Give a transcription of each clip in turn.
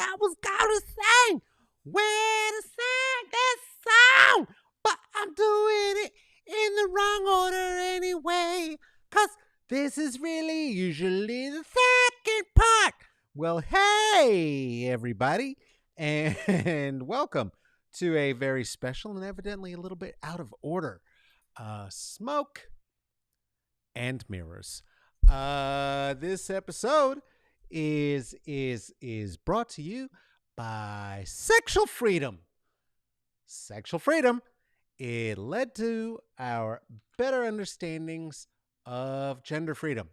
I was gonna sing when I sang this song, but I'm doing it in the wrong order anyway, 'cause this is really usually the second part. Well, hey, everybody, and welcome to a very special and evidently a little bit out of order Smoke and Mirrors. This episode is brought to you by sexual freedom. Sexual freedom. It led to our better understandings of gender freedom.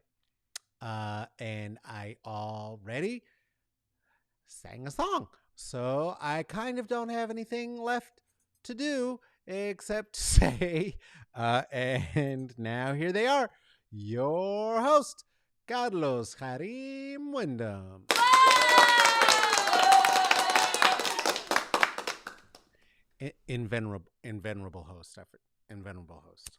And I already sang a song. So I kind of don't have anything left to do except to say, and now here they are, your host, Carlos Harim Wyndham. Invenerable host. Invenerable host.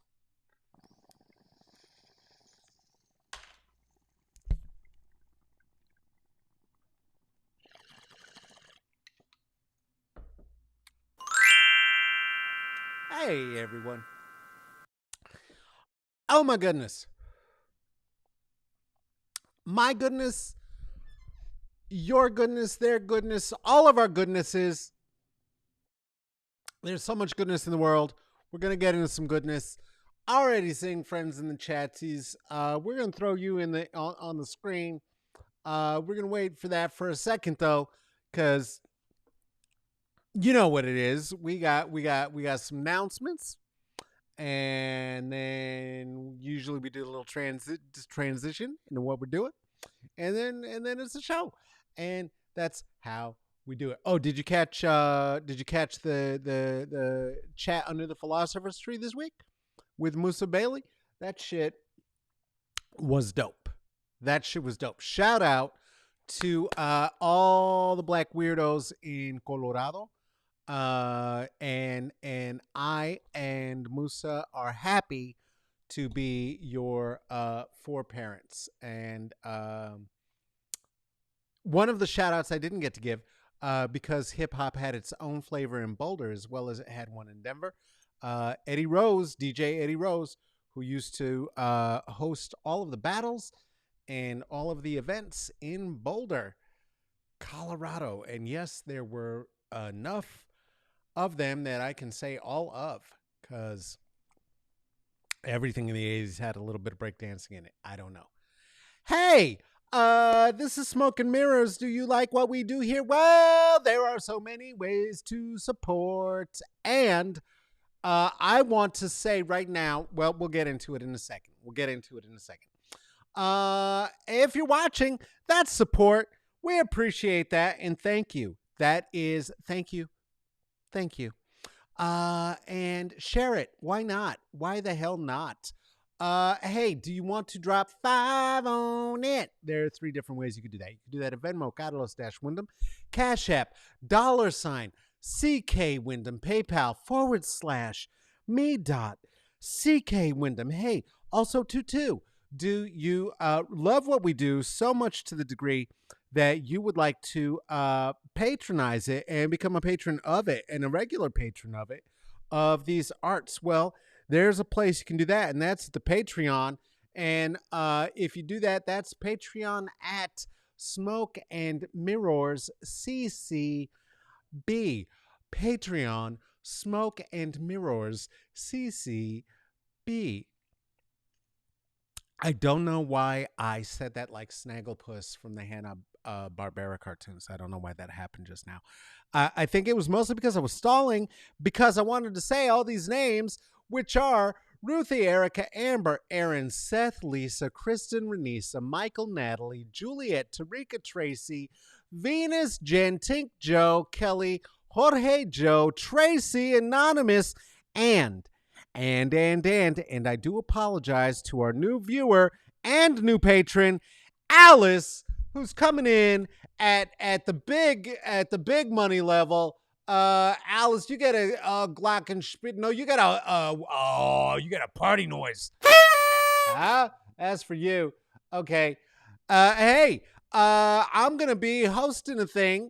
Hey, everyone. Oh, my goodness. My goodness, your goodness, their goodness, all of our goodnesses. There's so much goodness in the world. We're going to get into some goodness. Already seeing friends in the chatsies. We're going to throw you in the on the screen. We're going to wait for that for a second, though, because you know what it is. We got some announcements, and then usually we do a little transition into what we're doing, and then it's a show, and that's how we do it. Oh, did you catch the chat under the philosopher's tree this week with Musa Bailey? That shit was dope. Shout out to all the black weirdos in Colorado. And I and Musa are happy to be your four parents. And one of the shout outs I didn't get to give because hip hop had its own flavor in Boulder as well as it had one in Denver. Eddie Rose, DJ Eddie Rose, who used to host all of the battles and all of the events in Boulder, Colorado. And yes, there were enough of them that I can say all of, because everything in the 80s had a little bit of breakdancing in it. I don't know. Hey, this is Smoke and Mirrors. Do you like what we do here? Well, there are so many ways to support. And I want to say right now, well, we'll get into it in a second. If you're watching, that's support. We appreciate that. And thank you. Thank you. And share it. Why not? Why the hell not? Hey, do you want to drop 5 on it? There are 3 different ways you could do that. You could do that at Venmo, Carlos-Wyndham, Cash App, $, CK Wyndham, PayPal, /me.CK Wyndham. Hey, also do you love what we do so much to the degree that you would like to patronize it and become a patron of it and a regular patron of these arts? Well, there's a place you can do that, and that's the Patreon. And if you do that, that's Patreon at Smoke and Mirrors CCB. Patreon, Smoke and Mirrors CCB. I don't know why I said that like Snagglepuss from the Hanna-Barbera cartoons. I don't know why that happened just now. I think it was mostly because I was stalling, because I wanted to say all these names, which are Ruthie, Erica, Amber, Aaron, Seth, Lisa, Kristen, Renisa, Michael, Natalie, Juliet, Tarika, Tracy, Venus, Jen, Tink, Joe, Kelly, Jorge, Joe, Tracy, Anonymous, and I do apologize to our new viewer and new patron, Alice, who's coming in at the big money level. Alice, you get a glockenspiel. No, you got a party noise. As for you, okay. Hey, I'm gonna be hosting a thing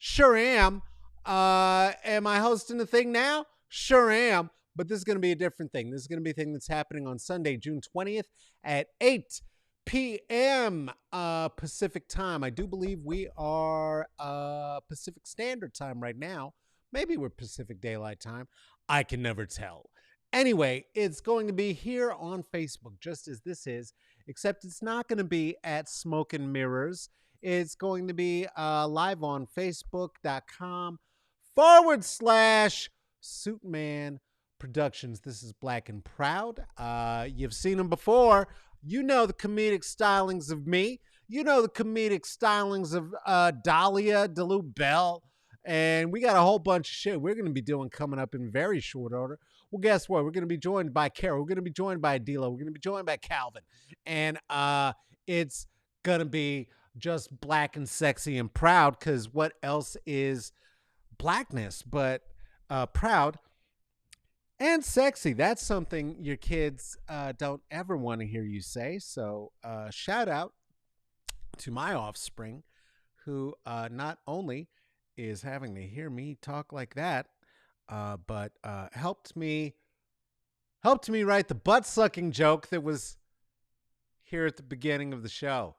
Sure am. Am I hosting the thing now? Sure am. But this is going to be a different thing. This is going to be a thing that's happening on Sunday, June 20th at 8 p.m. Pacific time. I do believe we are Pacific Standard Time right now. Maybe we're Pacific Daylight Time. I can never tell. Anyway, it's going to be here on Facebook, just as this is, except it's not going to be at Smoke and Mirrors. It's going to be live on Facebook.com/ Suitman Productions. This is Black and Proud. You've seen them before. You know the comedic stylings of me. You know the comedic stylings of Dahlia DeLu Bell. And we got a whole bunch of shit we're going to be doing coming up in very short order. Well, guess what? We're going to be joined by Carol. We're going to be joined by Adila. We're going to be joined by Calvin. And it's going to be just black and sexy and proud, because what else is blackness but proud and sexy? That's something your kids don't ever want to hear you say. So shout out to my offspring, who not only is having to hear me talk like that, but helped me write the butt sucking joke that was here at the beginning of the show.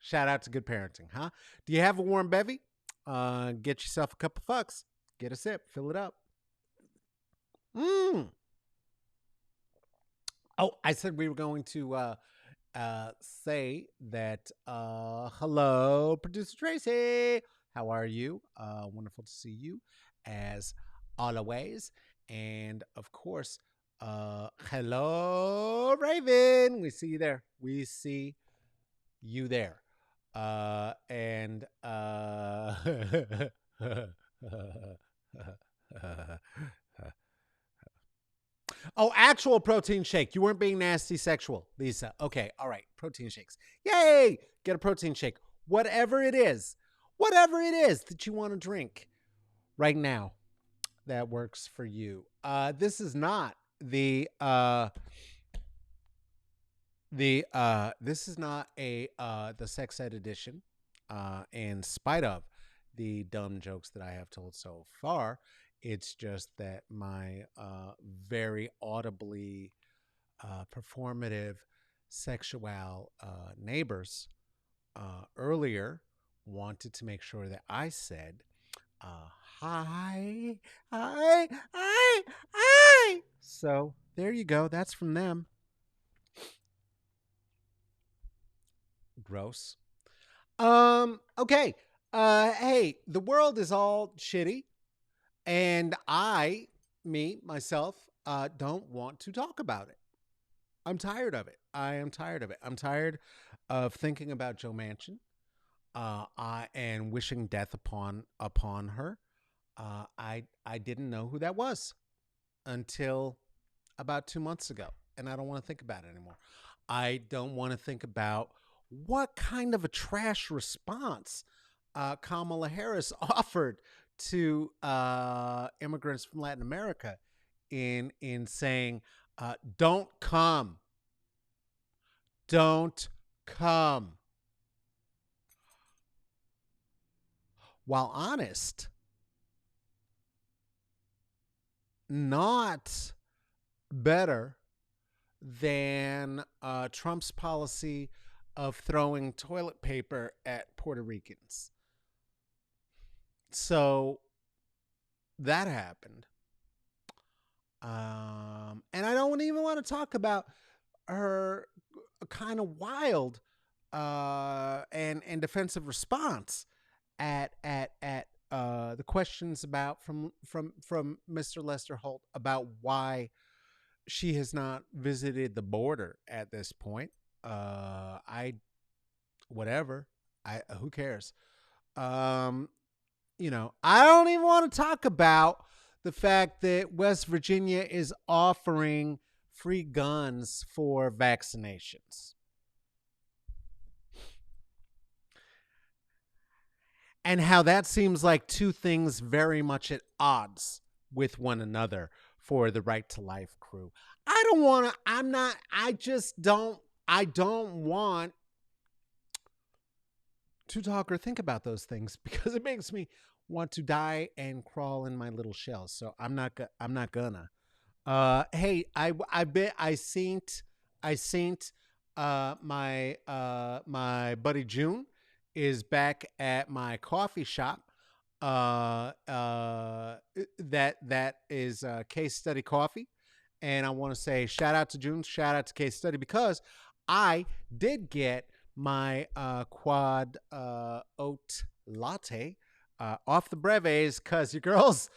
Shout out to good parenting, huh? Do you have a warm bevy? Get yourself a cup of fucks. Get a sip. Fill it up. Oh, I said we were going to say that hello, producer Tracy. How are you? Wonderful to see you, as always. And of course, hello, Raven. We see you there. We see you there. And oh, actual protein shake. You weren't being nasty sexual, Lisa. Okay, all right. Protein shakes. Yay! Get a protein shake. Whatever it is that you want to drink right now that works for you. This is not this is not the sex ed edition, in spite of the dumb jokes that I have told so far. It's just that my very audibly performative sexual neighbors earlier wanted to make sure that I said hi, hi, hi, hi. So there you go. That's from them. Gross. Okay. Hey, the world is all shitty, and myself, don't want to talk about it. I'm tired of it. I am tired of it. I'm tired of thinking about Joe Manchin, and wishing death upon her. I didn't know who that was until about 2 months ago, and I don't want to think about it anymore. I don't want to think about what kind of a trash response Kamala Harris offered to immigrants from Latin America in saying, "Don't come, don't come." While honest, not better than Trump's policy of throwing toilet paper at Puerto Ricans. So that happened. And I don't even want to talk about her kind of wild and defensive response at the questions about from Mr. Lester Holt about why she has not visited the border at this point. I whatever. Who cares? I don't even want to talk about the fact that West Virginia is offering free guns for vaccinations. And how that seems like two things very much at odds with one another for the Right to Life crew. I don't want to, I don't want to talk or think about those things because it makes me want to die and crawl in my little shell. So I'm not gonna. Hey, I bet I seen my buddy June is back at my coffee shop. That is Case Study Coffee, and I want to say shout out to June, shout out to Case Study because I did get my quad oat latte off the breves because your girl's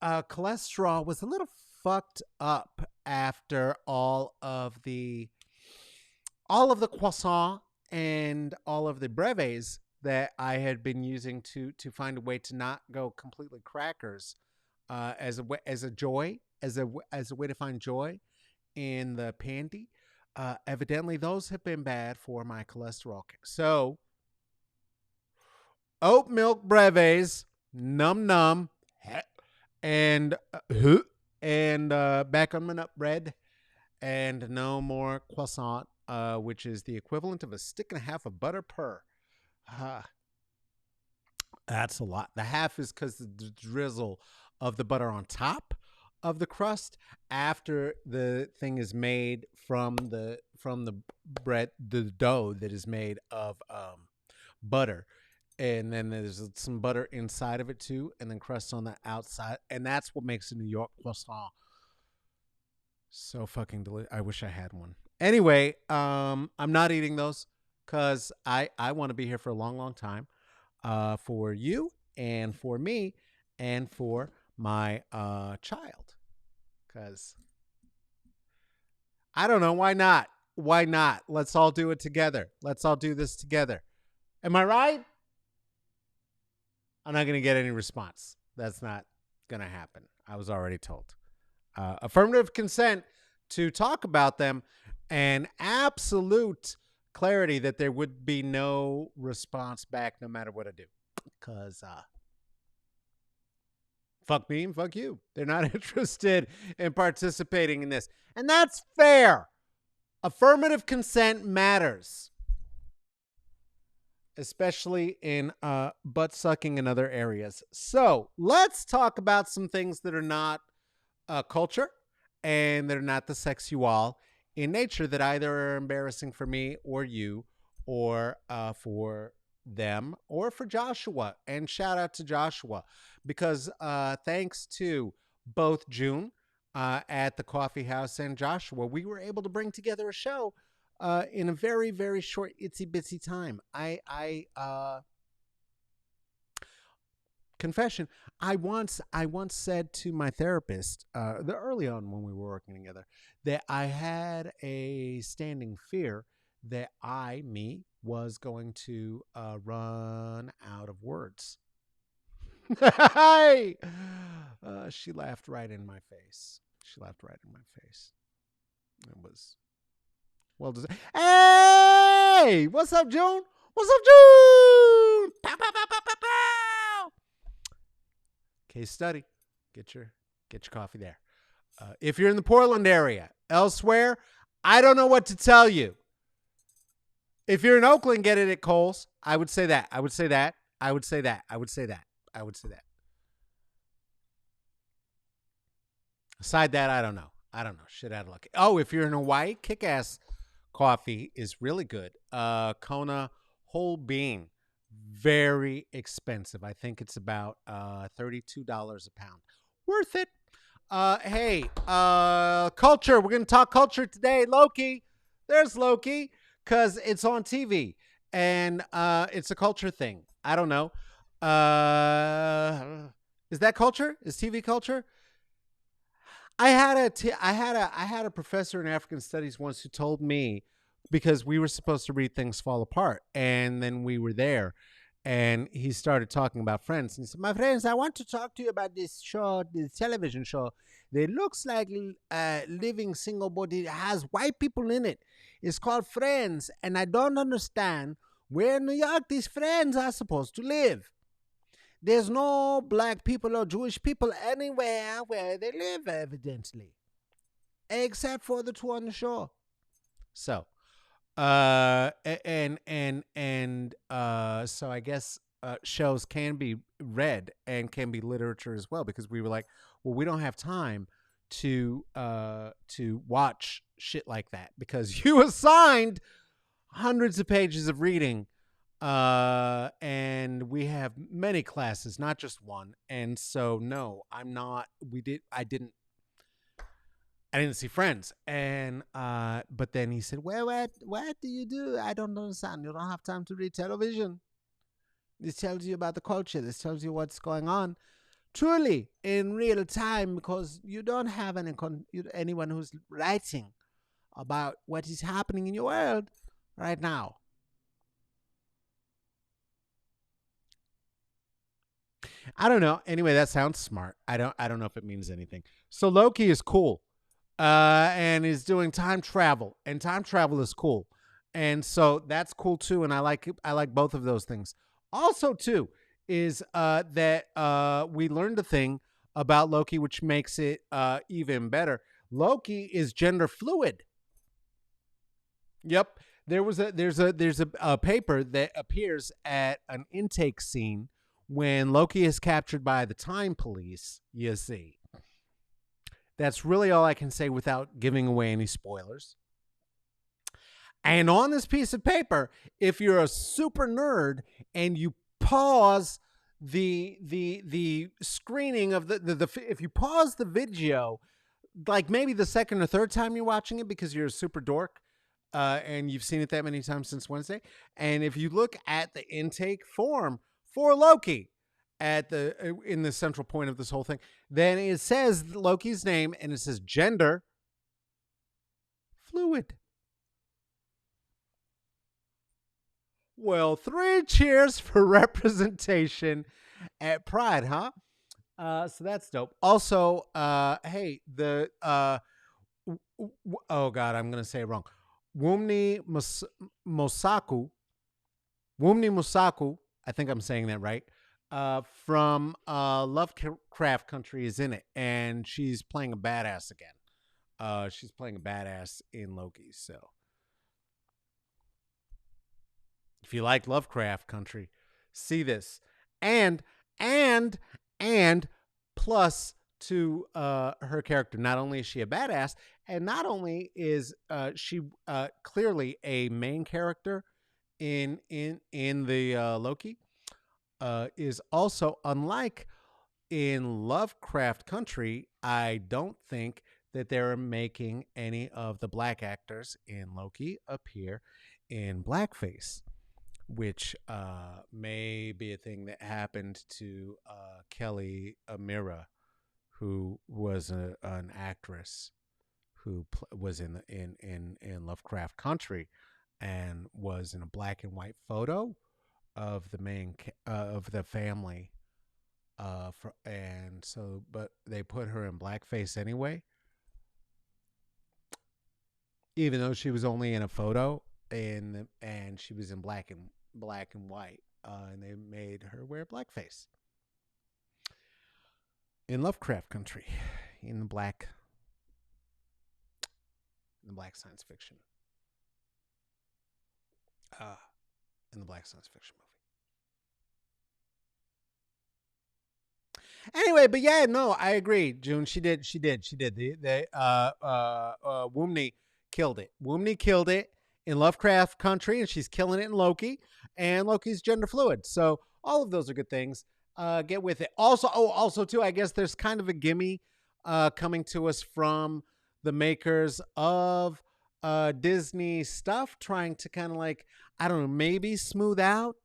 cholesterol was a little fucked up after all of the croissant and all of the brevets that I had been using to find a way to not go completely crackers as a joy as a way to find joy in the pandy. Evidently, those have been bad for my cholesterol. So, oat milk brevets, num num, and back on my nut bread, and no more croissant, which is the equivalent of a stick and a half of butter per. Uh, that's a lot. The half is because the drizzle of the butter on top of the crust after the thing is made from the bread, the dough that is made of butter, and then there's some butter inside of it too, and then crust on the outside, and that's what makes a New York croissant so fucking delicious. I wish I had one. Anyway, I'm not eating those because I want to be here for a long, long time. For you and for me and for my child. Because I don't know why not. Why not? Let's all do it together. Let's all do this together. Am I right? I'm not going to get any response. That's not going to happen. I was already told. Affirmative consent to talk about them and absolute clarity that there would be no response back no matter what I do. Because fuck me and fuck you. They're not interested in participating in this. And that's fair. Affirmative consent matters, especially in butt sucking and other areas. So let's talk about some things that are not culture and they're not the sexual in nature that either are embarrassing for me or you or for them or for Joshua. And shout out to Joshua because thanks to both June at the coffee house and Joshua, we were able to bring together a show in a very, very short, itsy bitsy time. I confession. I once said to my therapist, the early on when we were working together, that I had a standing fear that me was going to run out of words. Hey! She laughed right in my face. She laughed right in my face. It was well designed. Hey, what's up, June? What's up, June? Pow, pow, pow, pow, pow, pow. Case study. Get your coffee there. If you're in the Portland area, elsewhere, I don't know what to tell you. If you're in Oakland, get it at Kohl's. I would say that. I would say that. I would say that. I would say that. I would say that. Aside that, I don't know. I don't know. Shit out of luck. Oh, if you're in Hawaii, Kick-Ass coffee is really good. Kona whole bean, very expensive. I think it's about $32 a pound. Worth it. Hey, culture. We're gonna talk culture today. Loki. There's Loki because it's on TV and it's a culture thing. I don't know. Is that culture? Is TV culture? I had a professor in African studies once who told me because we were supposed to read Things Fall Apart, and then we were there, and he started talking about Friends, and he said, "My friends, I want to talk to you about this show, this television show. That looks like living single, but it has white people in it. It's called Friends, and I don't understand where in New York these friends are supposed to live." There's no black people or Jewish people anywhere where they live, evidently, except for the two on the shore. So, So I guess shows can be read and can be literature as well, because we were like, well, we don't have time to watch shit like that because you assigned hundreds of pages of reading, and we have many classes, not just one. And so no, I'm not we did I didn't see Friends. And but then he said, well, what do you do? I don't understand. You don't have time to read television. This tells you about the culture. This tells you what's going on truly in real time, because you don't have anyone who's writing about what is happening in your world right now. I don't know. Anyway, that sounds smart. I don't know if it means anything. So Loki is cool. And is doing time travel, and time travel is cool. And so that's cool too, and I like both of those things. Also too is that we learned a thing about Loki which makes it even better. Loki is gender fluid. Yep. There's a paper that appears at an intake scene when Loki is captured by the time police, you see. That's really all I can say without giving away any spoilers. And on this piece of paper, if you're a super nerd and you pause the screening of the if you pause the video, like maybe the second or third time you're watching it because you're a super dork, and you've seen it that many times since Wednesday. And if you look at the intake form for Loki at the in the central point of this whole thing, then it says Loki's name and it says gender fluid. Well, three cheers for representation at Pride, huh? So that's dope. Also, hey, the oh god, I'm gonna say it wrong. Wumni Mosaku, Wumni Mosaku. I think I'm saying that right. From Lovecraft Country is in it, and she's playing a badass again. She's playing a badass in Loki. So if you like Lovecraft Country, see this. And and and plus to her character, not only is she a badass, and not only is she clearly a main character in the Loki, is also, unlike in Lovecraft Country, I don't think that they're making any of the black actors in Loki appear in blackface, which may be a thing that happened to Kelly Amira, who was an actress who was in Lovecraft Country and was in a black and white photo of the of the family. And so, but they put her in blackface anyway, even though she was only in a photo, and she was in black and white, and they made her wear blackface in Lovecraft Country, in the black science fiction, uh, in the black science fiction movie. Anyway, but yeah, no, I agree, June. She did. The Woomney killed it. Woomney killed it in Lovecraft Country, and she's killing it in Loki. And Loki's gender fluid, so all of those are good things. Get with it. Also too, I guess there's kind of a gimme coming to us from the makers of Disney stuff, trying to kind of like, I don't know, maybe smooth out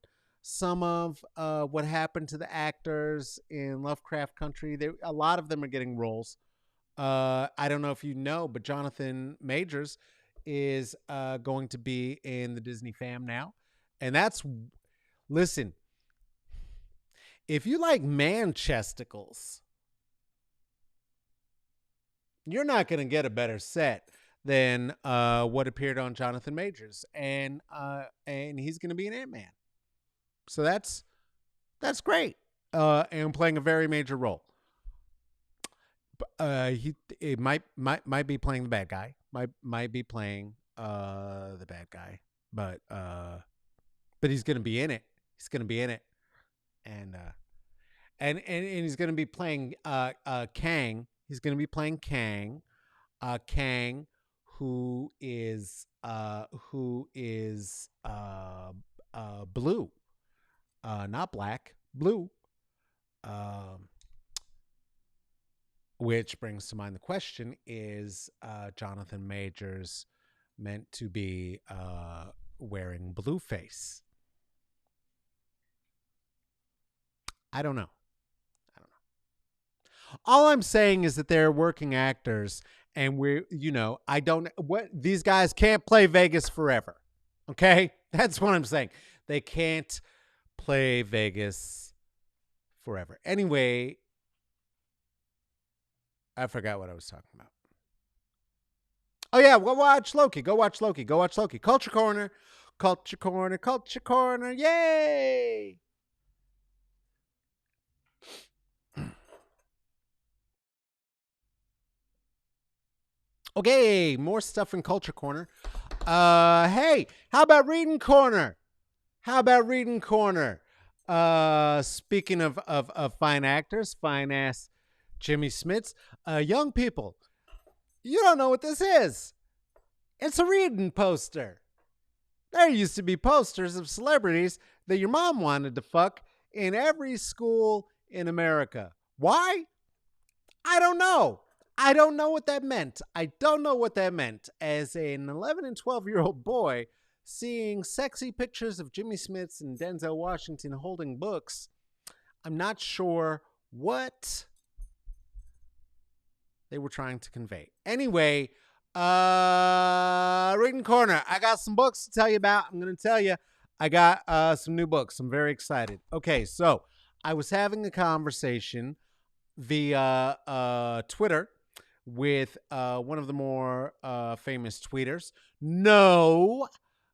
some of what happened to the actors in Lovecraft Country. A lot of them are getting roles. I don't know if you know, but Jonathan Majors is going to be in the Disney fam now. And that's, listen, if you like man chesticles, you're not going to get a better set than what appeared on Jonathan Majors. And he's going to be an Ant-Man. So that's great. And playing a very major role. He it might be playing the bad guy. Might be playing the bad guy, but he's gonna be in it. He's gonna be in it, and and he's gonna be playing Kang. He's gonna be playing Kang, Kang, who is blue, not black, blue. Um, which brings to mind the question: is Jonathan Majors meant to be wearing blue face? I don't know. I don't know. All I'm saying is that they're working actors, and I don't what these guys can't play Vegas forever. Okay, that's what I'm saying. They can't play Vegas forever. Anyway, I forgot what I was talking about. Oh yeah, go watch Loki. Go watch Loki. Go watch Loki. Culture Corner. Culture Corner. Culture Corner. Yay! Okay, more stuff in Culture Corner. Hey, how about Reading Corner? How about Reading Corner? Speaking of fine actors, fine ass Jimmy Smits, young people, you don't know what this is. It's a reading poster. There used to be posters of celebrities that your mom wanted to fuck in every school in America. Why? I don't know. I don't know what that meant. I don't know what that meant. As an 11 and 12-year-old boy, seeing sexy pictures of Jimmy Smits and Denzel Washington holding books, I'm not sure what they were trying to convey. Anyway, Reading Corner. I got some books to tell you about. I'm going to tell you, I got some new books. I'm very excited. Okay, so I was having a conversation via Twitter with one of the more famous tweeters. No,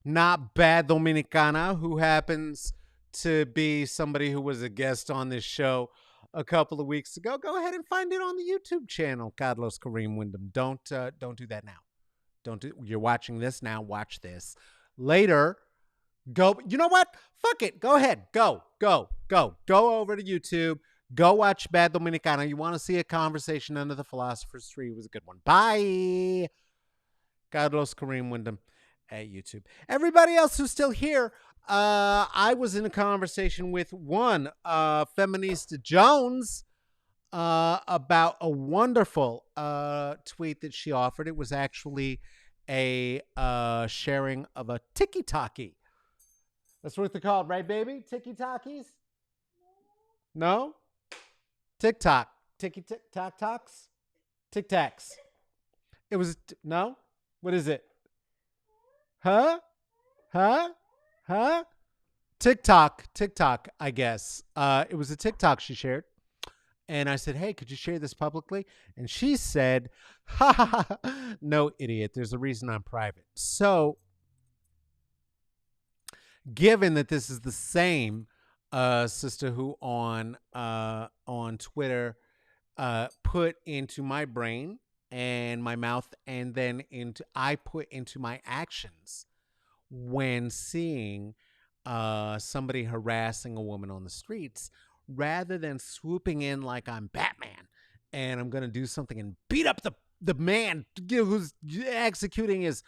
not Bad Dominicana, who happens to be somebody who was a guest on this show a couple of weeks ago. Go ahead and find it on the YouTube channel, Carlos Kareem Wyndham. Don't do that now. Don't do. You're watching this now. Watch this later. Go. You know what? Fuck it. Go ahead. Go over to YouTube. Go watch Bad Dominicana. You want to see a conversation under the philosopher's tree? It was a good one. Bye. Carlos Kareem Wyndham at YouTube. Everybody else who's still here, I was in a conversation with one Feminista Jones about a wonderful tweet that she offered. It was actually a sharing of a tiki-taki. That's what they're called, right, baby? Tiki-takis? No? TikTok. Tiki-tak-talks? Tic-tacs. It was, no? What is it? Huh? TikTok, I guess. It was a TikTok she shared. And I said, hey, could you share this publicly? And she said, ha ha ha, no, idiot. There's a reason I'm private. So, given that this is the same sister who on Twitter put into my brain and my mouth, and then I put into my actions when seeing somebody harassing a woman on the streets, rather than swooping in like I'm Batman and I'm going to do something and beat up the man who's executing his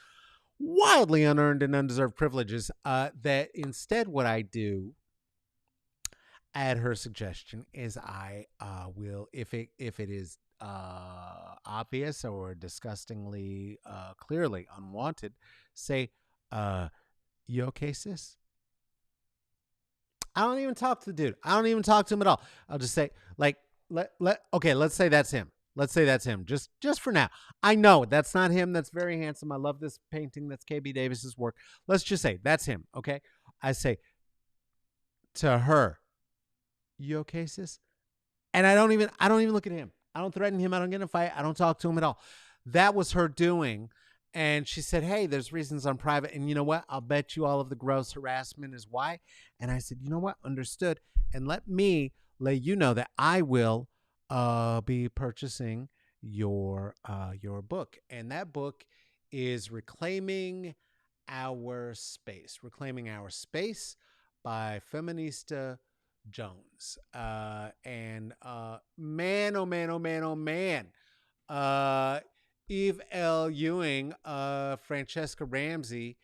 wildly unearned and undeserved privileges, that instead what I do at her suggestion is I will, if it is obvious or disgustingly clearly unwanted, say, you okay, sis? I don't even talk to the dude. I don't even talk to him at all. I'll just say, like, okay, let's say that's him. Let's say that's him. Just for now. I know that's not him. That's very handsome. I love this painting. That's KB Davis's work. Let's just say that's him. Okay. I say to her, you okay, sis? And I don't even look at him. I don't threaten him. I don't get in a fight. I don't talk to him at all. That was her doing. And she said, hey, there's reasons I'm private. And you know what? I'll bet you all of the gross harassment is why. And I said, you know what? Understood. And let me let you know that I will be purchasing your book. And that book is Reclaiming Our Space by Feminista Jones. And man, oh man, oh man, oh man. Uh, Eve L. Ewing, Francesca Ramsey,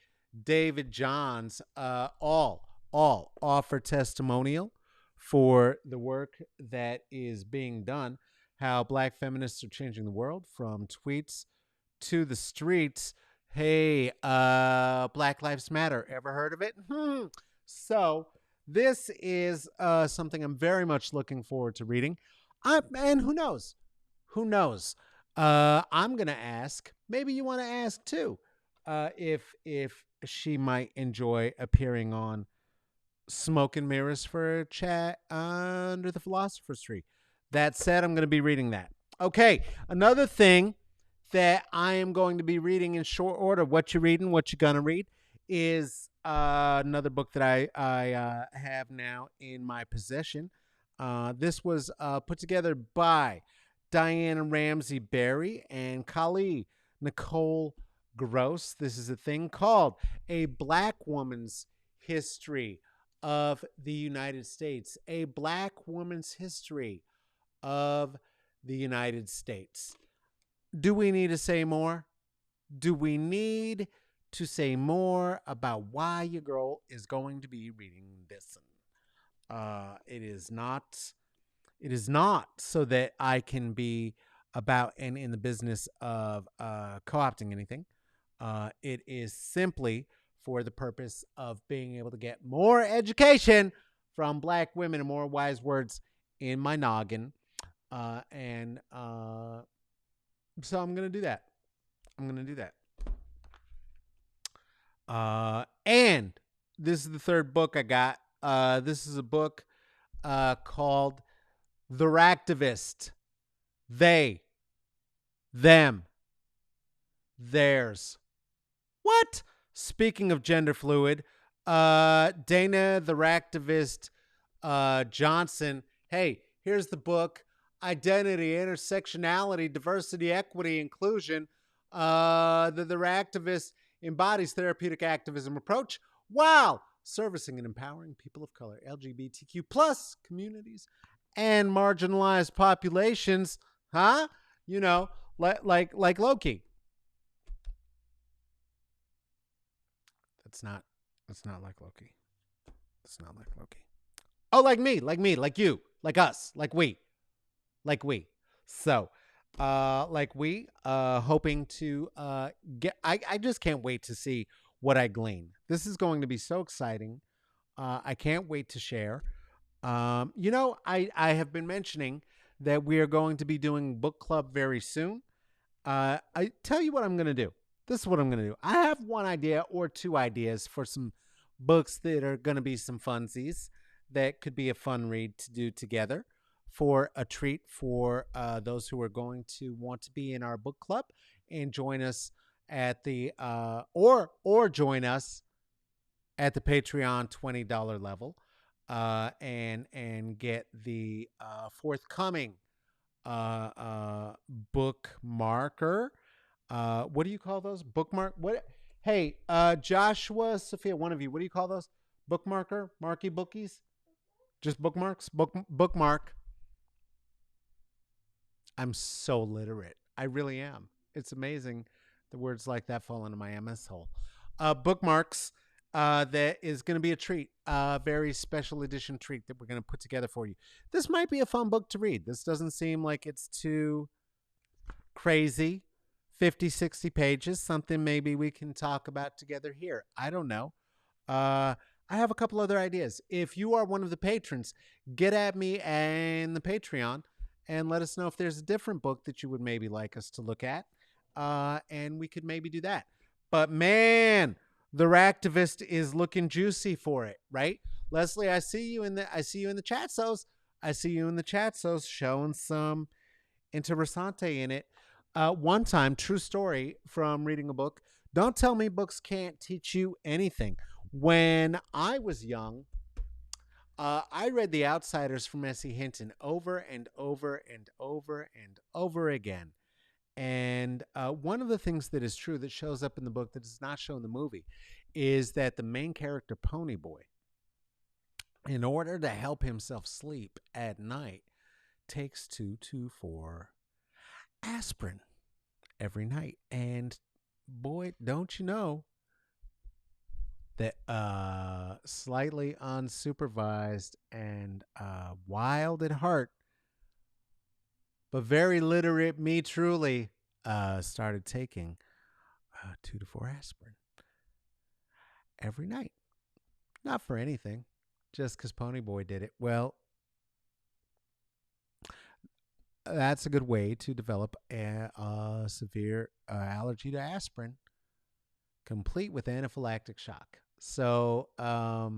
David Johns, all offer testimonial for the work that is being done, how black feminists are changing the world from tweets to the streets. Hey, Black Lives Matter. Ever heard of it? So this is something I'm very much looking forward to reading. And who knows? Who knows? I'm gonna ask. Maybe you want to ask too. If she might enjoy appearing on Smoke and Mirrors for a chat under the Philosopher's Tree. That said, I'm going to be reading that. Okay, another thing that I am going to be reading in short order. What you reading? What you gonna read? Is another book that I have now in my possession. This was put together by Diana Ramsey Berry and Kali Nicole Gross. This is a thing called A Black Woman's History of the United States. A Black Woman's History of the United States. Do we need to say more? Do we need to say more about why your girl is going to be reading this? It is not. It is not so that I can be about and in the business of co-opting anything. It is simply for the purpose of being able to get more education from black women and more wise words in my noggin. And so I'm going to do that. And this is the third book I got. This is a book called The Ractivist. They, them, theirs. What? Speaking of gender fluid, Dana the Ractivist Johnson. Hey, here's the book: Identity, Intersectionality, Diversity, Equity, Inclusion. The Ractivist embodies therapeutic activism approach while servicing and empowering people of color, LGBTQ plus communities, and marginalized populations. Huh? You know, like Loki. That's not like Loki. It's not like Loki. Oh, like me, like you, like us, like we. So, like we, hoping to get. I just can't wait to see what I glean. This is going to be so exciting. I can't wait to share. I have been mentioning that we are going to be doing book club very soon. I tell you what I'm going to do. This is what I'm going to do. I have one idea or two ideas for some books that are going to be some funsies that could be a fun read to do together for a treat for those who are going to want to be in our book club and join us at the or join us at the Patreon $20 level and get the forthcoming bookmarker. What do you call those? Bookmark? What? Hey, Joshua, Sophia, one of you. What do you call those? Bookmarker, marky bookies, just bookmarks. Bookmark. I'm so literate. I really am. It's amazing. The words like that fall into my MS hole. Bookmarks. That is going to be a treat, a very special edition treat that we're going to put together for you. This might be a fun book to read. This doesn't seem like it's too crazy. 50, 60 pages, something maybe we can talk about together here. I don't know. I have a couple other ideas. If you are one of the patrons, get at me and the Patreon and let us know if there's a different book that you would maybe like us to look at. And we could maybe do that. But man, the Ractivist is looking juicy for it, right? Leslie, I see you in the chat. I see you in the chat. Showing some interessante in it. One time, true story from reading a book. Don't tell me books can't teach you anything. When I was young, I read The Outsiders from S.E. Hinton over and over and over and over again. And one of the things that is true that shows up in the book that is not shown in the movie is that the main character, Ponyboy, in order to help himself sleep at night, takes 224 aspirin every night. And boy, don't you know that slightly unsupervised and wild at heart, but very literate me truly started taking 2 to 4 aspirin every night. Not for anything, just because Ponyboy did it. Well, that's a good way to develop a severe allergy to aspirin, complete with anaphylactic shock. So I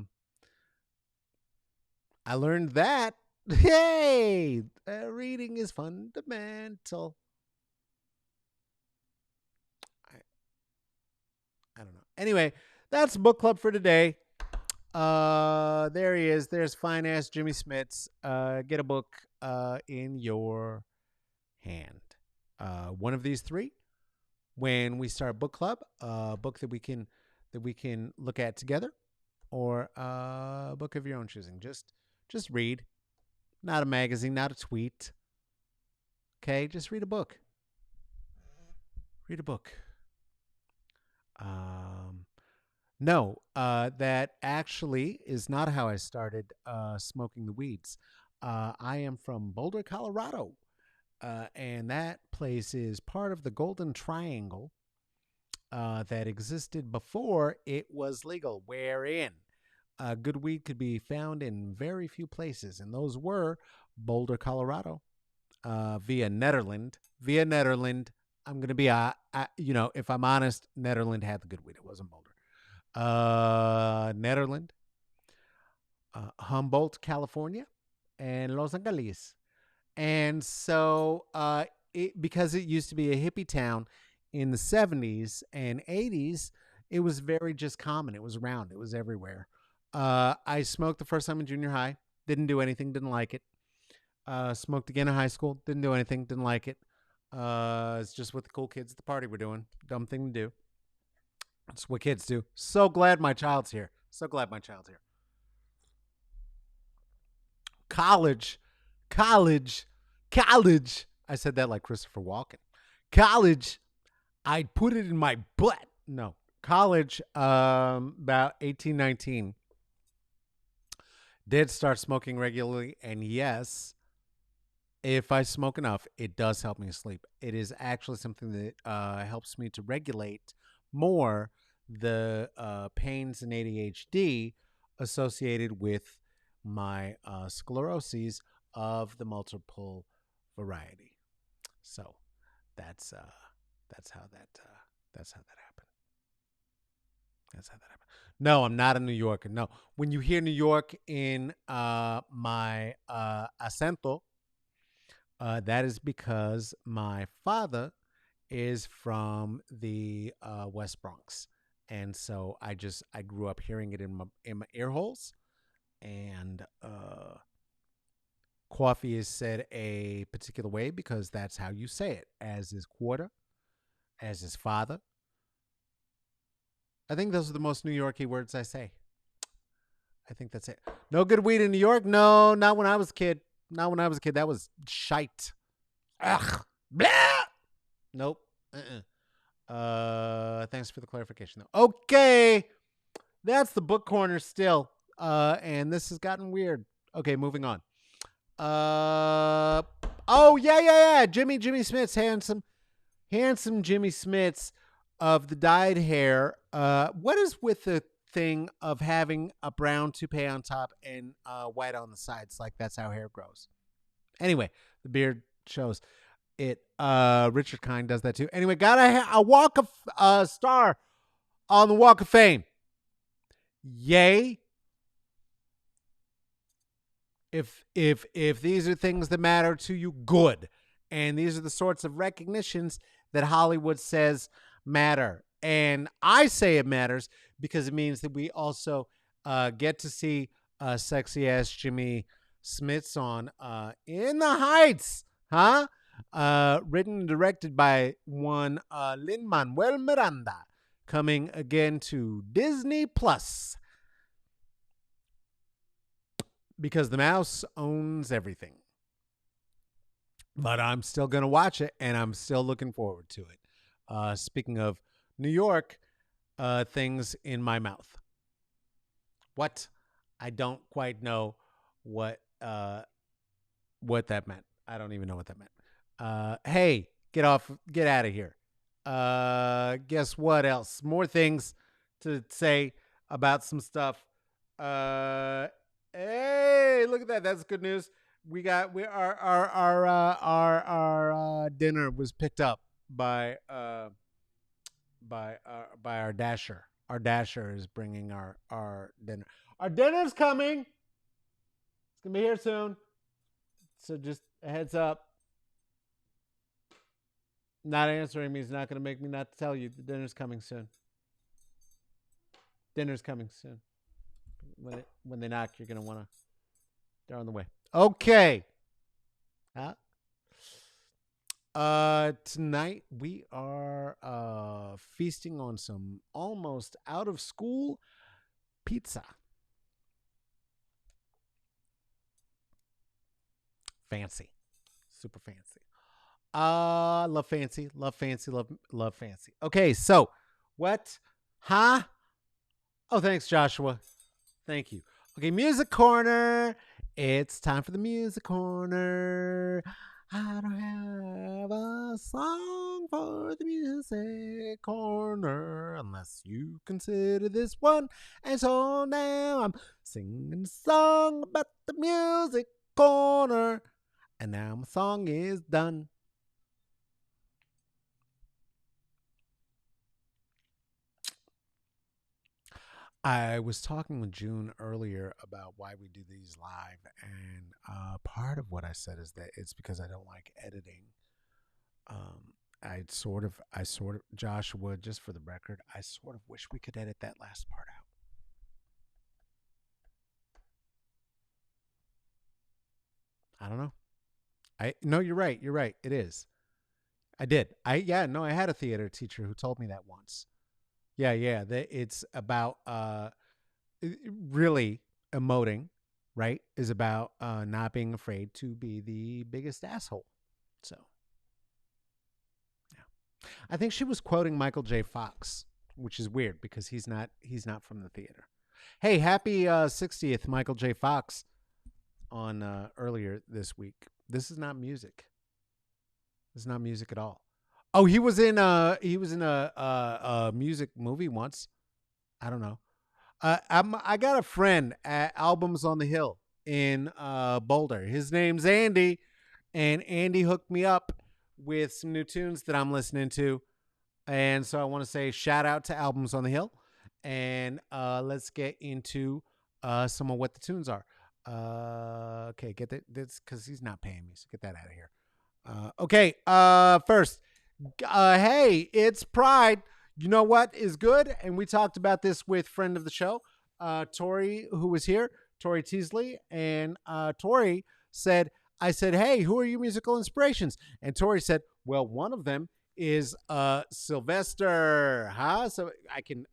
learned that. Hey, reading is fundamental. I, I don't know. Anyway, that's book club for today. There he is. There's fine ass Jimmy Smits. Get a book in your hand. One of these three. When we start book club, a book that we can look at together, or a book of your own choosing. Just read, not a magazine, not a tweet. Okay, just read a book. Read a book. No, that actually is not how I started smoking the weeds. I am from Boulder, Colorado, and that place is part of the Golden Triangle that existed before it was legal, wherein good weed could be found in very few places, and those were Boulder, Colorado, via Netherland. Via Netherland, I'm going to be, if I'm honest, Netherland had the good weed. It wasn't Boulder. Netherland, Humboldt, California, and Los Angeles. And so, because it used to be a hippie town in the 70s and 80s, it was very just common. It was around, it was everywhere. I smoked the first time in junior high, didn't do anything, didn't like it. Smoked again in high school, didn't do anything, didn't like it. It's just what the cool kids at the party were doing. Dumb thing to do. That's what kids do. So glad my child's here. So glad my child's here. College, college, college. I said that like Christopher Walken. College, I put it in my butt. No, college, about 18, 19. Did start smoking regularly. And yes, if I smoke enough, it does help me sleep. It is actually something that helps me to regulate more the pains and ADHD associated with my scleroses of the multiple variety. So that's how that's how that happened. That's how that happened. No, I'm not a New Yorker. No, when you hear New York in my acento, that is because my father is from the West Bronx, and so I grew up hearing it in my ear holes, and coffee is said a particular way because that's how you say it, as is quarter, as is father. I think those are the most New Yorky words I say. I think that's it. No good weed in New York? No, not when I was a kid. Not when I was a kid. That was shite. Ugh. Blah. Nope. Thanks for the clarification, though. Okay. That's the book corner still. And this has gotten weird. Okay, moving on. Oh, yeah. Jimmy Smits, handsome Jimmy Smits of the dyed hair. What is with the thing of having a brown toupee on top and white on the sides? Like that's how hair grows. Anyway, the beard shows it. Richard Kind does that too. Anyway, got a walk of star on the Walk of Fame. Yay. If these are things that matter to you, good. And these are the sorts of recognitions that Hollywood says matter. And I say it matters because it means that we also get to see sexy ass Jimmy Smits on In the Heights, huh? Written and directed by one Lin Manuel Miranda, coming again to Disney Plus because the mouse owns everything. But I'm still going to watch it and I'm still looking forward to it. Speaking of New York, things in my mouth. What? I don't quite know what what that meant. I don't even know what that meant. Hey, get out of here. Guess what else? More things to say about some stuff. Uh, hey, look at that. That's good news. We our dinner was picked up by our dasher. Our dasher is bringing our dinner. Our dinner's coming. It's gonna be here soon. So just a heads up. Not answering me is not gonna make me not tell you the dinner's coming soon. Dinner's coming soon. When they knock, you're gonna wanna. They're on the way. Okay. Huh? Tonight we are feasting on some almost out of school pizza. Fancy. Super fancy. Love fancy, love fancy, love fancy. Okay, so what? Huh? Oh, thanks, Joshua. Thank you. Okay, music corner. It's time for the music corner. I don't have a song for the music corner unless you consider this one. And so now I'm singing a song about the music corner. And now my song is done. I was talking with June earlier about why we do these live, and part of what I said is that it's because I don't like editing. I sort of, Joshua, just for the record, I sort of wish we could edit that last part out. I don't know. I no, you're right. You're right. It is. I did. Yeah. No, I had a theater teacher who told me that once. Yeah, yeah. It's about really emoting, right, is about not being afraid to be the biggest asshole. So, yeah. I think she was quoting Michael J. Fox, which is weird because he's not from the theater. Hey, happy 60th Michael J. Fox on earlier this week. This is not music. This is not music at all. Oh, he was in a music movie once. I don't know. I got a friend at Albums on the Hill in Boulder. His name's Andy, and Andy hooked me up with some new tunes that I'm listening to. And so I want to say shout out to Albums on the Hill, and let's get into some of what the tunes are. Okay, get that. That's because he's not paying me, so get that out of here. Okay, first, hey, it's Pride. You know what is good? And we talked about this with friend of the show, Tori, who was here, Tori Teasley. And Tori said, I said, hey, who are your musical inspirations? And Tori said, well, one of them is Sylvester. Huh? So I can.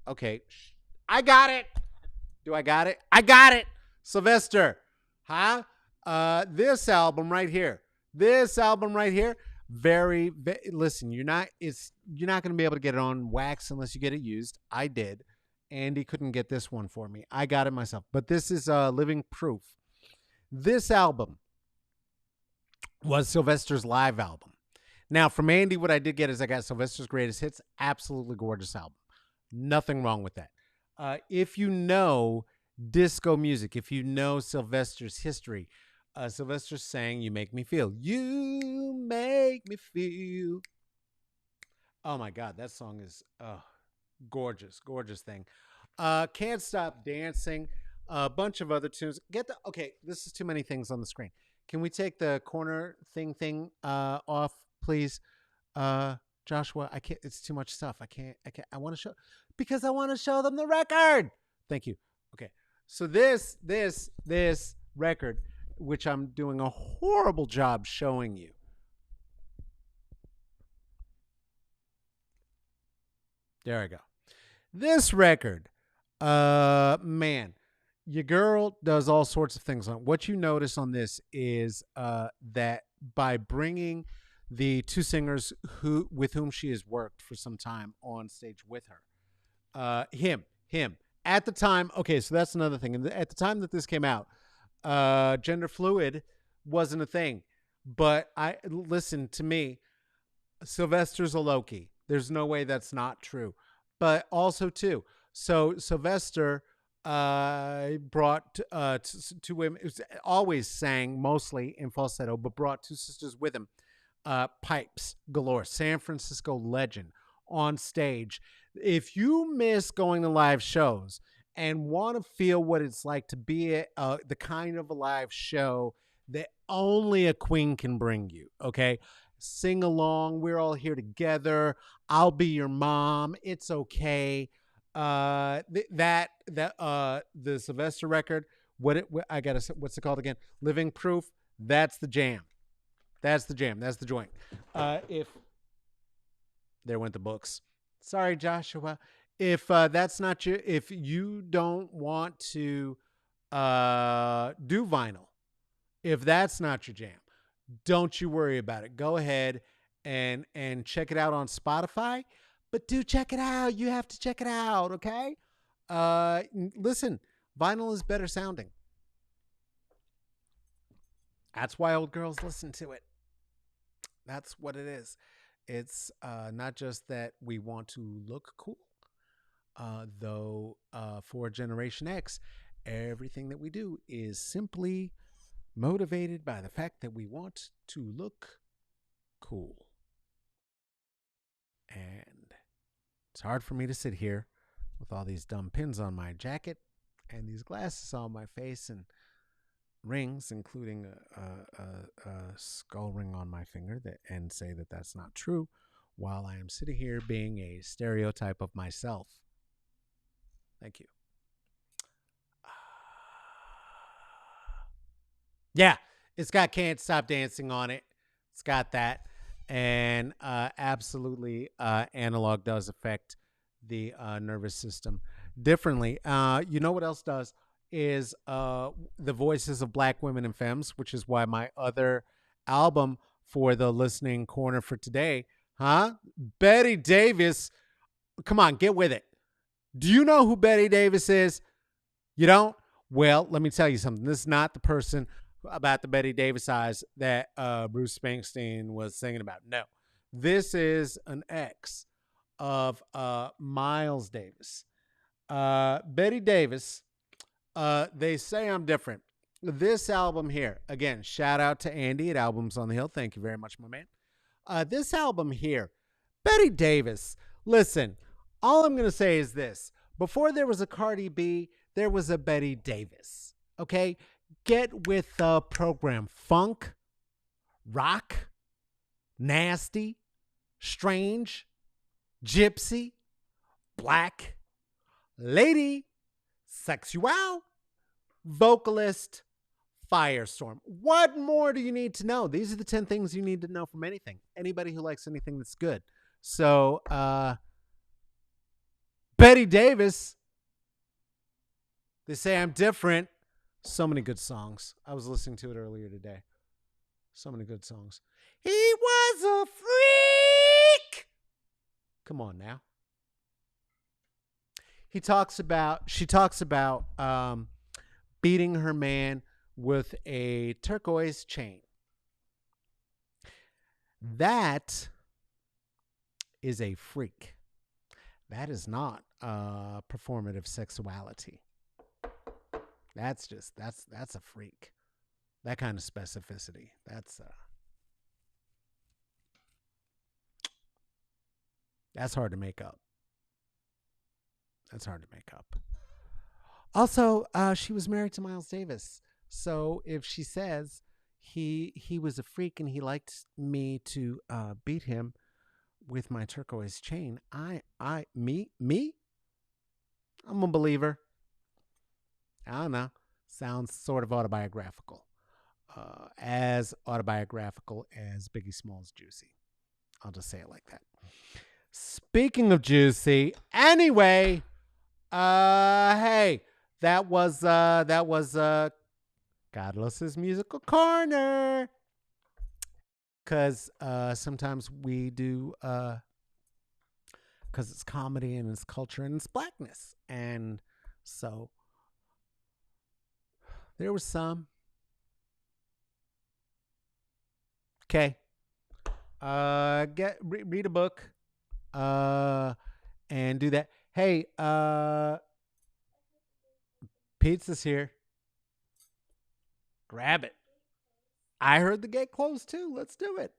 Okay. I got it. Do I got it? I got it. Sylvester. Huh? This album right here. This album right here listen, you're not going to be able to get it on wax unless you get it used. I did. Andy couldn't get this one for me. I got it myself. But this is living proof. This album was Sylvester's live album. Now, from Andy, what I did get is I got Sylvester's Greatest Hits. Absolutely gorgeous album. Nothing wrong with that. If you know disco music, if you know Sylvester's history, Sylvester sang You Make Me Feel. You make me feel. Oh my God, that song is gorgeous, gorgeous thing. Can't Stop Dancing, a bunch of other tunes. Okay, this is too many things on the screen. Can we take the corner thing off, please? Joshua, I can't, it's too much stuff. I can't, I want to show, because I want to show them the record. Thank you. Okay. So this record which I'm doing a horrible job showing you. There I go. This record, man, your girl does all sorts of things on. What you notice on this is that by bringing the two singers who with whom she has worked for some time on stage with her, him at the time. Okay, so that's another thing. And at the time that this came out, gender fluid wasn't a thing. But I listen to me. Sylvester's a Loki. There's no way that's not true. But also too, so Sylvester brought two women. It was always sang mostly in falsetto, but brought two sisters with him. Pipes galore. San Francisco legend on stage. If you miss going to live shows and want to feel what it's like to be the kind of a live show that only a queen can bring you, okay? Sing along. We're all here together. I'll be your mom. It's okay. The Sylvester record. I gotta say, what's it called again? Living Proof. That's the jam. That's the jam. That's the joint. If there went the books. Sorry, Joshua. If that's not your, if you don't want to do vinyl, if that's not your jam, don't you worry about it. Go ahead and check it out on Spotify. But do check it out. You have to check it out, okay? Listen, vinyl is better sounding. That's why old girls listen to it. That's what it is. It's not just that we want to look cool, though for Generation X, everything that we do is simply motivated by the fact that we want to look cool. And it's hard for me to sit here with all these dumb pins on my jacket and these glasses on my face and rings, including a skull ring on my finger, and say that that's not true, while I am sitting here being a stereotype of myself. Thank you. Yeah, it's got Can't Stop Dancing on it. It's got that. And absolutely, analog does affect the nervous system differently. You know what else does? Is the voices of black women and femmes, which is why my other album for the listening corner for today, Betty Davis. Come on, get with it. Do you know who Betty Davis is? You don't? Well, let me tell you something. This is not the person about the Betty Davis eyes that Bruce Springsteen was singing about. No, this is an ex of Miles Davis. Betty Davis. They say I'm different. This album here, again, shout out to Andy at Albums on the Hill. Thank you very much, my man. This album here, Betty Davis. Listen, all I'm going to say is this. Before there was a Cardi B, there was a Betty Davis. Okay? Get with the program. Funk, rock, nasty, strange, gypsy, black, lady, sexual, vocalist, firestorm. What more do you need to know? These are the 10 things you need to know from anything. Anybody who likes anything that's good. So, Betty Davis, they say I'm different. So many good songs. I was listening to it earlier today. So many good songs. He was a freak. Come on now. She talks about beating her man with a turquoise chain. That is a freak. That is not performative sexuality. That's a freak. That kind of specificity. That's hard to make up. That's hard to make up. Also, she was married to Miles Davis. So if she says he was a freak and he liked me to beat him with my turquoise chain, me, I'm a believer. I don't know. Sounds sort of autobiographical. as autobiographical as Biggie Smalls' Juicy. I'll just say it like that. Speaking of Juicy, anyway, hey, that was Godless's musical corner. Cause sometimes we do because it's comedy and it's culture and it's blackness. And so there was some. Okay. Read a book. And do that. Hey, pizza's here. Grab it. I heard the gate closed too. Let's do it.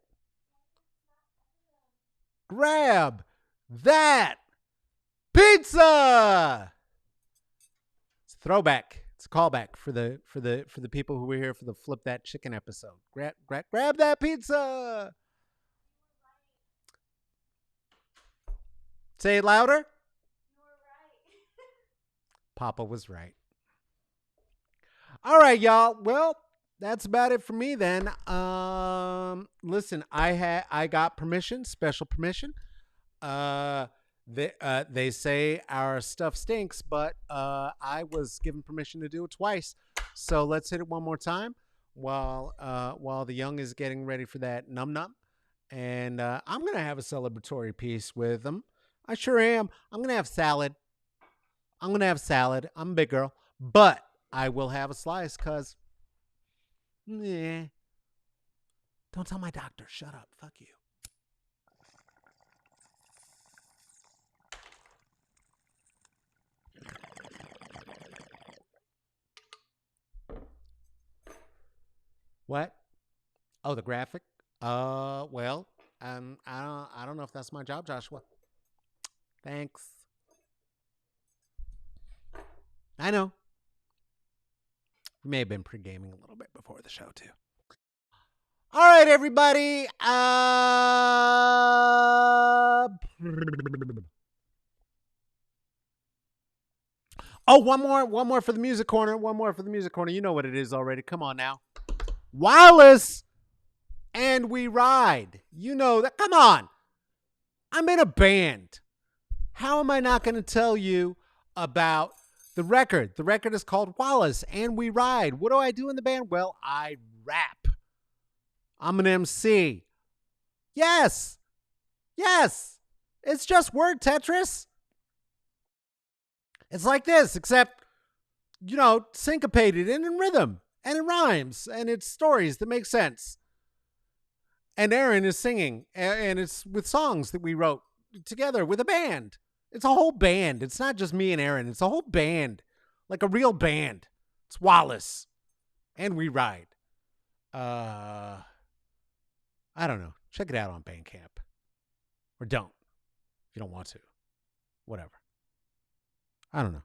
Grab that pizza. It's a throwback. It's a callback for the people who were here for the Flip That Chicken episode. Grab that pizza. Say it louder. You were right. Papa was right. All right, y'all. Well, that's about it for me then. Listen, I got permission, special permission. They say our stuff stinks, but I was given permission to do it twice. So let's hit it one more time while the young is getting ready for that num num. And I'm gonna have a celebratory piece with them. I sure am. I'm gonna have salad. I'm a big girl, but I will have a slice because, yeah. Don't tell my doctor. Shut up. Fuck you. What? Oh, the graphic. Well, I don't know if that's my job, Joshua. Thanks. I know. We may have been pre-gaming a little bit before the show too. All right, everybody. Oh, one more for the music corner. One more for the music corner. You know what it is already. Come on now. Wallace and We Ride. You know that. Come on. I'm in a band. How am I not going to tell you about the record? The record is called Wallace and We Ride. What do I do in the band? Well, I rap. I'm an MC. Yes. Yes. It's just word Tetris. It's like this, except, syncopated and in rhythm and it rhymes and it's stories that make sense. And Aaron is singing and it's with songs that we wrote together with a band. It's a whole band. It's not just me and Aaron. It's a whole band, like a real band. It's Wallace and We Ride. I don't know. Check it out on Bandcamp, or don't if you don't want to. Whatever. I don't know.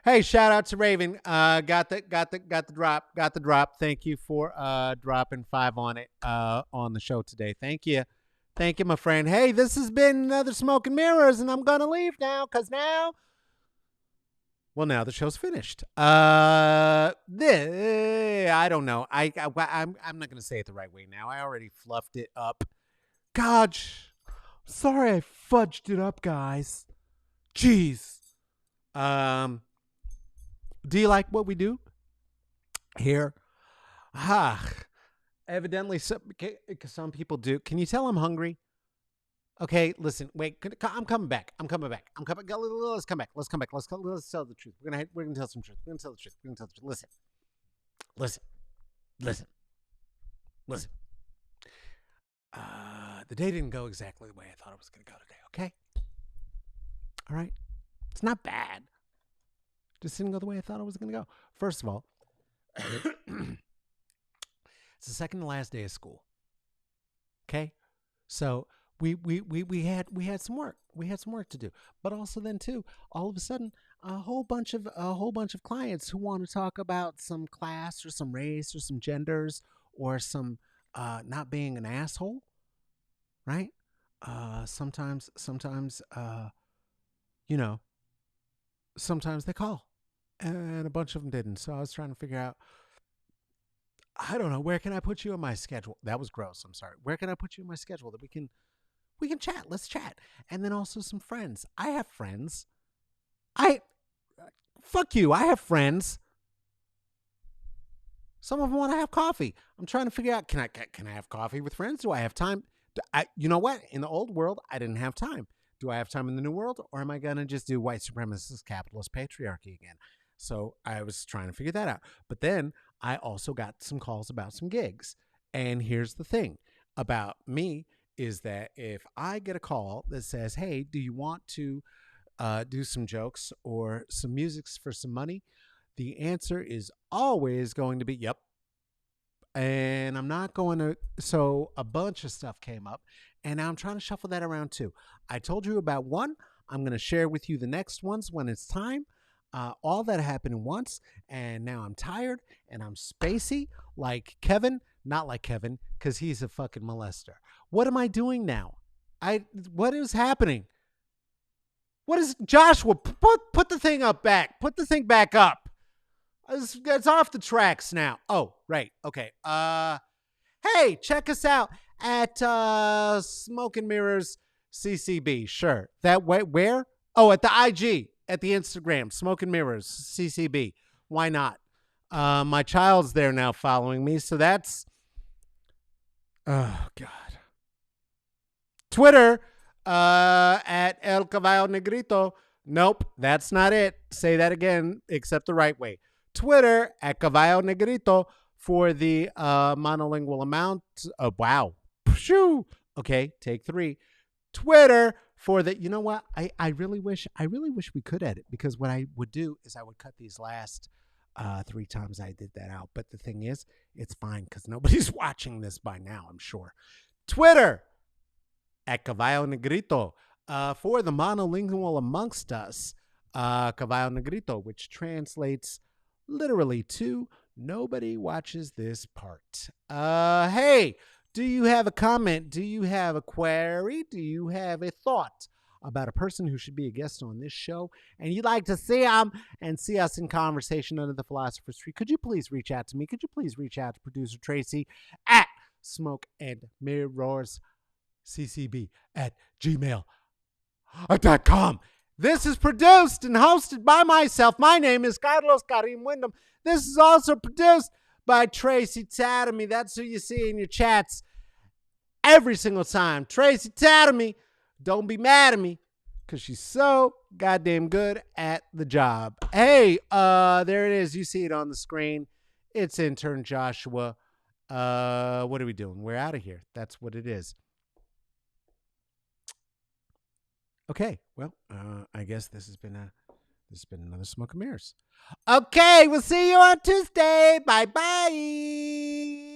Hey, shout out to Raven. Got the drop. Thank you for dropping 5 on it on the show today. Thank you, my friend. Hey, this has been another Smoke and Mirrors, and I'm gonna leave now because now the show's finished. I don't know. I'm not gonna say it the right way now. I already fluffed it up. God, sorry I fudged it up, guys. Jeez. Do you like what we do here? Evidently, some people do. Can you tell I'm hungry? Okay, listen. Wait, I'm coming back. Let's come back. Let's tell the truth. We're gonna tell some truth. We're gonna tell the truth. Listen. The day didn't go exactly the way I thought it was gonna go today. Okay. All right. It's not bad. Just didn't go the way I thought it was going to go. First of all, it's the second to last day of school. Okay, so we had some work. We had some work to do, but also then too, all of a sudden, a whole bunch of clients who want to talk about some class or some race or some genders or some not being an asshole, right? Sometimes sometimes they call, and a bunch of them didn't. So I was trying to figure out I don't know. Where can I put you in my schedule? That was gross. I'm sorry. Where can I put you in my schedule that we can chat? Let's chat. And then also some friends. I have friends. I fuck you. I have friends. Some of them want to have coffee. I'm trying to figure out can I have coffee with friends? Do I have time? You know what? In the old world, I didn't have time. Do I have time in the new world, or am I gonna just do white supremacist capitalist patriarchy again? So I was trying to figure that out. But then I also got some calls about some gigs. And here's the thing about me is that if I get a call that says, "Hey, do you want to do some jokes or some musics for some money?" The answer is always going to be yep. And I'm not going to. So a bunch of stuff came up, and now I'm trying to shuffle that around too. I told you about one. I'm going to share with you the next ones when it's time. All that happened once, and now I'm tired and I'm spacey like Kevin, not like Kevin, because he's a fucking molester. What am I doing now? What is happening? What is Joshua? Put the thing up back. Put the thing back up. It's off the tracks now. Oh, right. Okay. Hey, check us out at Smoke and Mirrors CCB. Sure. That way, where? Oh, at the IG, at the Instagram, Smoke and Mirrors CCB. Why not? My child's there now following me, so that's oh god. Twitter at El Caballo Negrito. Nope, that's not it. Say that again, except the right way. Twitter at Caballo Negrito for the monolingual amount. Wow. Phew. Okay, take 3. Twitter for the, you know what? I really wish we could edit, because what I would do is I would cut these last 3 times I did that out. But the thing is, it's fine because nobody's watching this by now, I'm sure. Twitter at Caballo Negrito for the monolingual amongst us. Caballo Negrito, which translates literally to nobody watches this part. Hey, do you have a comment? Do you have a query? Do you have a thought about a person who should be a guest on this show, and you'd like to see them and see us in conversation under the Philosopher's Tree? Could you please reach out to me? Could you please reach out to producer Tracy at Smoke and Mirrors CCB at gmail.com. This is produced and hosted by myself. My name is Carlos Karim Wyndham. This is also produced by Tracy Tatamy. That's who you see in your chats every single time. Tracy Tatamy. Don't be mad at me, because she's so goddamn good at the job. Hey, there it is. You see it on the screen. It's intern Joshua. What are we doing? We're out of here. That's what it is. Okay, well, I guess this has been another Smoke and Mirrors. Okay, we'll see you on Tuesday. Bye bye.